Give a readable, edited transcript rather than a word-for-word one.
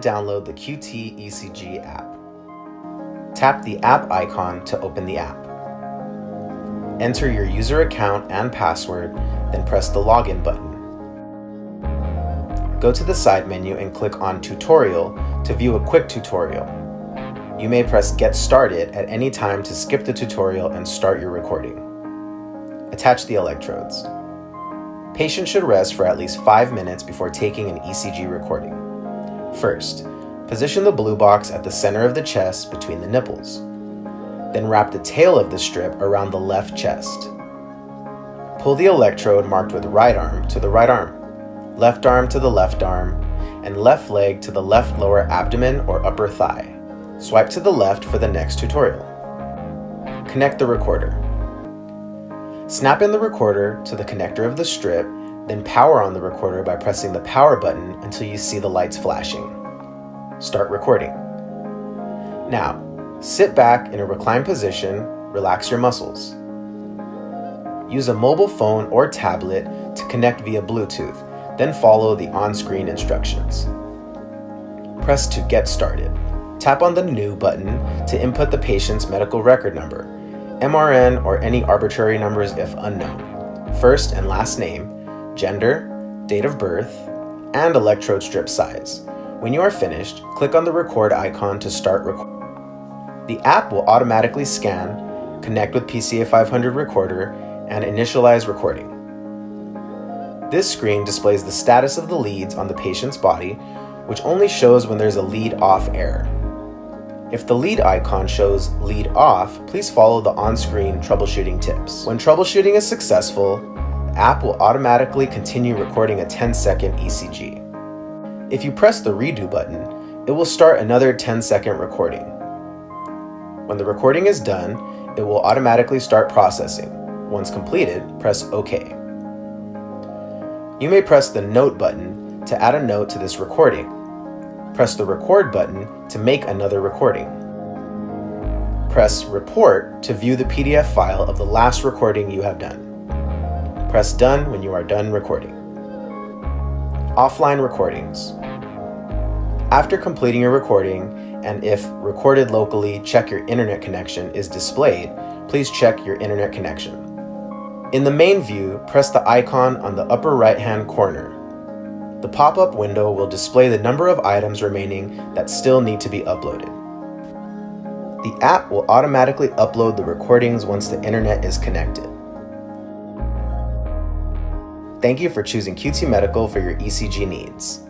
Download the QT ECG app. Tap the app icon to open the app. Enter your user account and password, then press the login button. Go to the side menu and click on Tutorial to view a quick tutorial. You may press Get Started at any time to skip the tutorial and start your recording. Attach the electrodes. Patient should rest for at least 5 minutes before taking an ECG recording. First, position the blue box at the center of the chest between the nipples. Then wrap the tail of the strip around the left chest. Pull the electrode marked with right arm to the right arm, left arm to the left arm, and left leg to the left lower abdomen or upper thigh. Swipe to the left for the next tutorial. Connect the recorder. Snap in the recorder to the connector of the strip, then power on the recorder by pressing the power button until you see the lights flashing. Start recording. Now, sit back in a reclined position, relax your muscles. Use a mobile phone or tablet to connect via Bluetooth, then follow the on-screen instructions. Press to get started. Tap on the New button to input the patient's medical record number, MRN or any arbitrary numbers if unknown, first and last name, gender, date of birth, and electrode strip size. When you are finished, click on the record icon to start recording. The app will automatically scan, connect with PCA 500 recorder, and initialize recording. This screen displays the status of the leads on the patient's body, which only shows when there's a lead off error. If the lead icon shows lead off, please follow the on-screen troubleshooting tips. When troubleshooting is successful, the app will automatically continue recording a 10-second ECG. If you press the redo button, it will start another 10-second recording. When the recording is done, it will automatically start processing. Once completed, press OK. You may press the Note button to add a note to this recording. Press the Record button to make another recording. Press Report to view the PDF file of the last recording you have done. Press Done when you are done recording. Offline recordings. After completing your recording, and if recorded locally, check your internet connection is displayed, please check your internet connection. In the main view, press the icon on the upper right-hand corner. The pop-up window will display the number of items remaining that still need to be uploaded. The app will automatically upload the recordings once the internet is connected. Thank you for choosing QT Medical for your ECG needs.